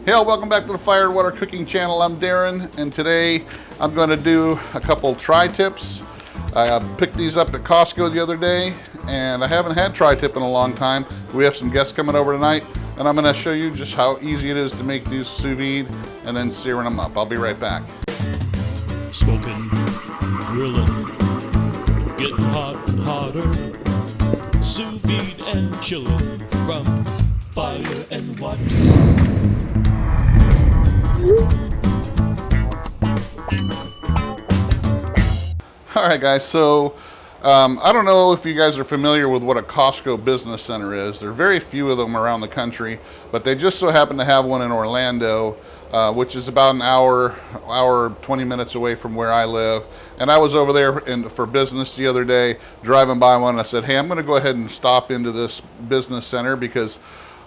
Hey, welcome back to the Fire and Water Cooking Channel. I'm Darren, and today I'm going to do a couple tri-tips. I picked these up at Costco the other day, and I haven't had tri-tip in a long time. We have some guests coming over tonight, and I'm going to show you just how easy it is to make these sous vide and then searing them up. I'll be right back. Smoking, grilling, getting hot and hotter, sous vide and chilling from fire and water. All right, guys, so I don't know if you guys are familiar with what a Costco business center is. There are very few of them around the country, but they just so happen to have one in Orlando, which is about an hour 20 minutes away from where I live. And I was over there for business the other day, driving by one, and I said, hey, I'm going to go ahead and stop into this business center because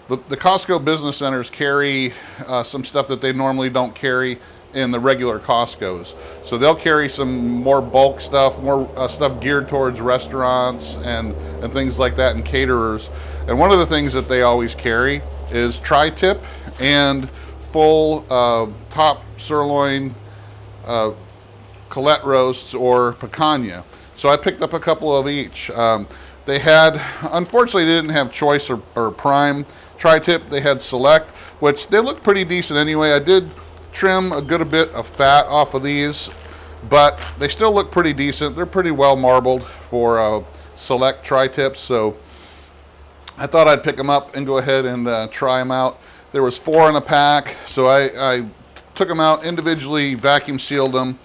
the Costco business centers carry some stuff that they normally don't carry in the regular Costco's. So they'll carry some more bulk stuff, more stuff geared towards restaurants and things like that, and caterers. And one of the things that they always carry is tri-tip and full top sirloin Colette roasts or picanha. So I picked up a couple of each. They had, unfortunately, they didn't have choice or prime tri-tip. They had select, which they look pretty decent anyway. I did trim a good bit of fat off of these, but they still look pretty decent. They're pretty well marbled for select tri-tips, so I thought I'd pick them up and go ahead and try them out. There was 4 in a pack, so I took them out individually, vacuum sealed them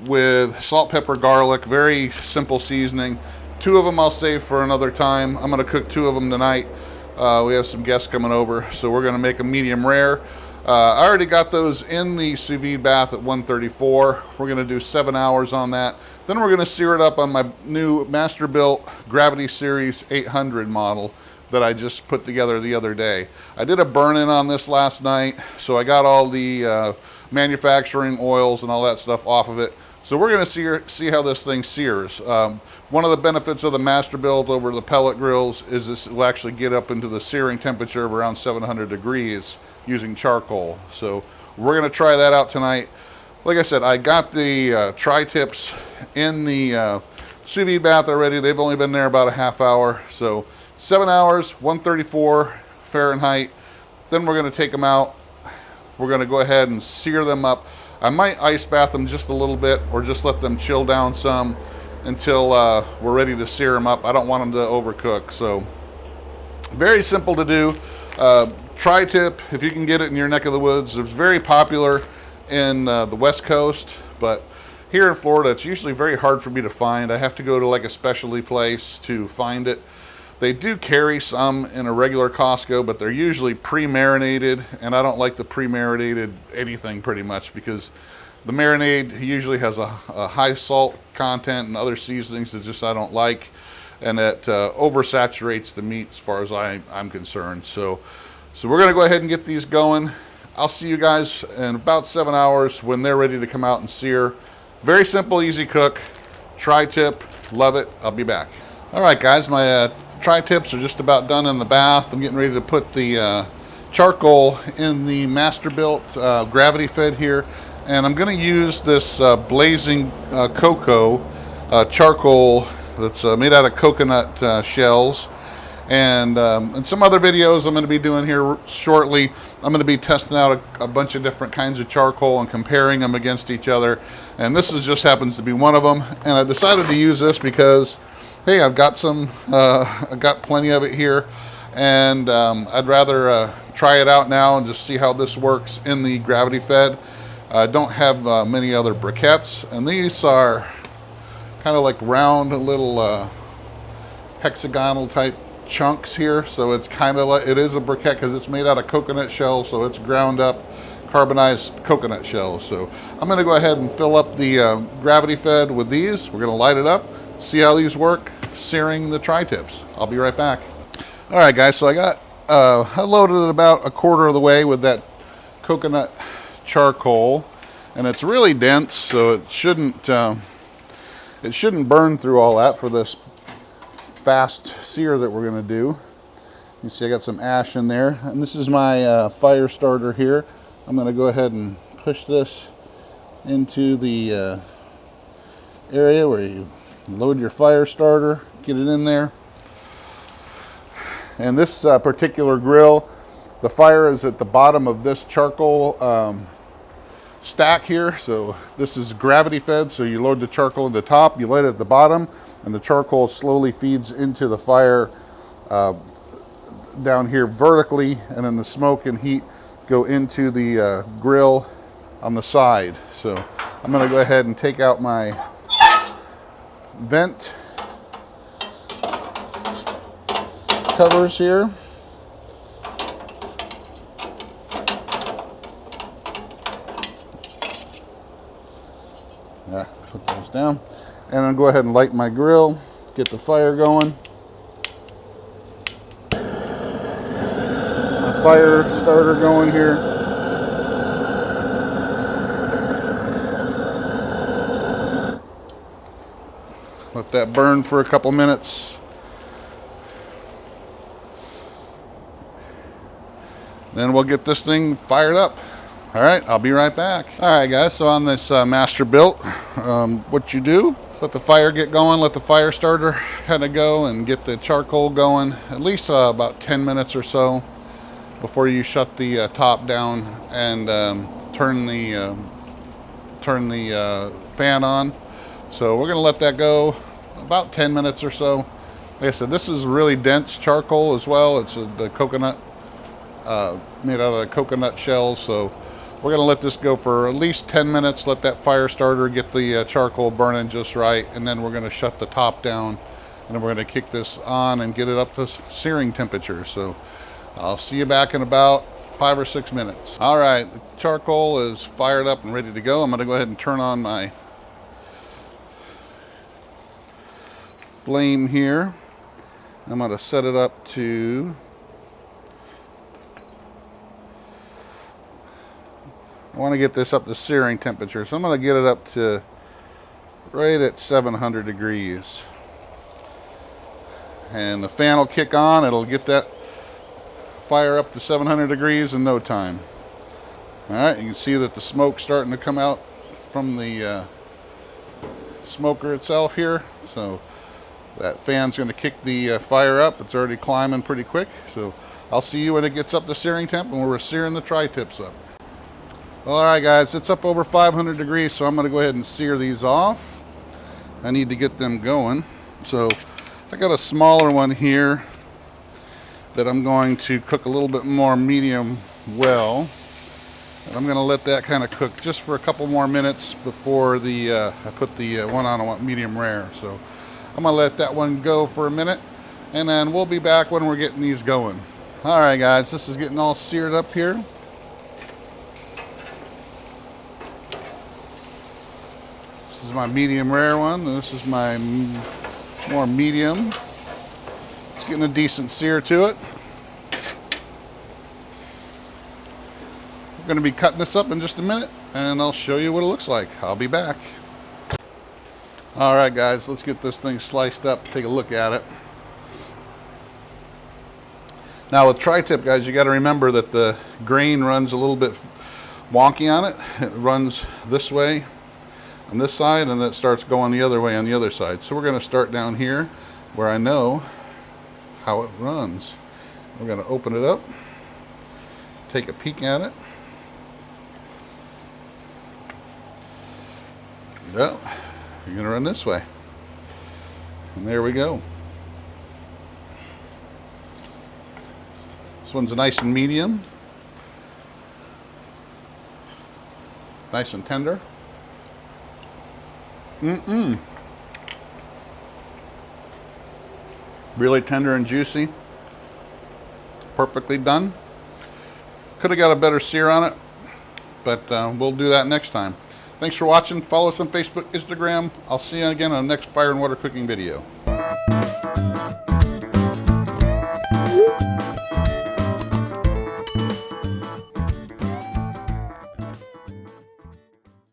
with salt, pepper, garlic, very simple seasoning. 2 of them I'll save for another time. I'm going to cook 2 of them tonight. We have some guests coming over, so we're going to make them medium rare. I already got those in the sous vide bath at 134. We're going to do 7 hours on that. Then we're going to sear it up on my new Masterbuilt Gravity Series 800 model that I just put together the other day. I did a burn-in on this last night, so I got all the manufacturing oils and all that stuff off of it. So we're going to see how this thing sears. One of the benefits of the Masterbuilt over the pellet grills is this will actually get up into the searing temperature of around 700 degrees using charcoal. So we're going to try that out tonight. Like I said, I got the tri-tips in the sous vide bath already. They've only been there about a half hour. So 7 hours, 134 Fahrenheit. Then we're going to take them out. We're going to go ahead and sear them up. I might ice bath them just a little bit or just let them chill down some until we're ready to sear them up. I don't want them to overcook. So very simple to do. Tri-tip, if you can get it in your neck of the woods, it's very popular in the West Coast, but here in Florida it's usually very hard for me to find. I have to go to like a specialty place to find it. They do carry some in a regular Costco, but they're usually pre-marinated, and I don't like the pre-marinated anything pretty much because the marinade usually has a high salt content and other seasonings that just I don't like, and that oversaturates the meat as far as I'm concerned. So we're going to go ahead and get these going. I'll see you guys in about 7 hours when they're ready to come out and sear. Very simple, easy cook. Tri-tip, love it. I'll be back. All right, guys, my tri-tips are just about done in the bath. I'm getting ready to put the charcoal in the Masterbuilt Gravity Fed here, and I'm going to use this blazing cocoa charcoal that's made out of coconut shells. And some other videos I'm going to be doing here shortly. I'm going to be testing out a bunch of different kinds of charcoal and comparing them against each other. And this just happens to be one of them. And I decided to use this because, hey, I've got plenty of it here. And I'd rather try it out now and just see how this works in the Gravity Fed. I don't have many other briquettes. And these are kind of like round little hexagonal type chunks here, so it's kind of like, it is a briquette because it's made out of coconut shells, so it's ground up carbonized coconut shells. So I'm going to go ahead and fill up the Gravity Fed with these. We're going to light it up, see how these work, searing the tri-tips. I'll be right back. All right, guys, so I loaded it about a quarter of the way with that coconut charcoal, and it's really dense, so it shouldn't burn through all that for this fast sear that we're going to do. You see I got some ash in there, and this is my fire starter here. I'm going to go ahead and push this into the area where you load your fire starter, get it in there. And this particular grill, the fire is at the bottom of this charcoal stack here. So this is gravity fed, so you load the charcoal at the top, you light it at the bottom, and the charcoal slowly feeds into the fire down here vertically, and then the smoke and heat go into the grill on the side. So I'm going to go ahead and take out my vent covers here. Yeah, put those down, and I'll go ahead and light my grill, get the fire going. My fire starter going here. Let that burn for a couple minutes. Then we'll get this thing fired up. All right, I'll be right back. All right, guys, so on this Masterbuilt, what you do, let the fire get going, let the fire starter kind of go and get the charcoal going, at least about 10 minutes or so before you shut the top down and turn the fan on. So we're gonna let that go about 10 minutes or so. Like I said, this is really dense charcoal as well. It's the coconut, made out of the coconut shells. So we're gonna let this go for at least 10 minutes, let that fire starter get the charcoal burning just right, and then we're gonna shut the top down, and then we're gonna kick this on and get it up to searing temperature. So I'll see you back in about 5 or 6 minutes. All right, the charcoal is fired up and ready to go. I'm gonna go ahead and turn on my flame here. I'm gonna set it up to, I want to get this up to searing temperature, so I'm going to get it up to right at 700 degrees. And the fan will kick on, it'll get that fire up to 700 degrees in no time. Alright, you can see that the smoke's starting to come out from the smoker itself here. So that fan's going to kick the fire up. It's already climbing pretty quick. So I'll see you when it gets up to searing temp and we're searing the tri-tips up. Alright guys, it's up over 500 degrees, so I'm going to go ahead and sear these off. I need to get them going. So I got a smaller one here that I'm going to cook a little bit more medium well. And I'm going to let that kind of cook just for a couple more minutes before I put the one on medium rare. So I'm going to let that one go for a minute, and then we'll be back when we're getting these going. Alright guys, this is getting all seared up here. This is my medium rare one. This is my more medium. It's getting a decent sear to it. We're going to be cutting this up in just a minute, and I'll show you what it looks like. I'll be back. Alright guys, let's get this thing sliced up, take a look at it. Now with tri-tip guys, you got to remember that the grain runs a little bit wonky on it. It runs this way on this side, and then it starts going the other way on the other side. So we're going to start down here where I know how it runs. We're going to open it up, take a peek at it. Well, you're going to run this way. And there we go. This one's nice and medium. Nice and tender. Really tender and juicy. Perfectly done. Could have got a better sear on it, but we'll do that next time. Thanks for watching. Follow us on Facebook, Instagram. I'll see you again on the next fire and water cooking video.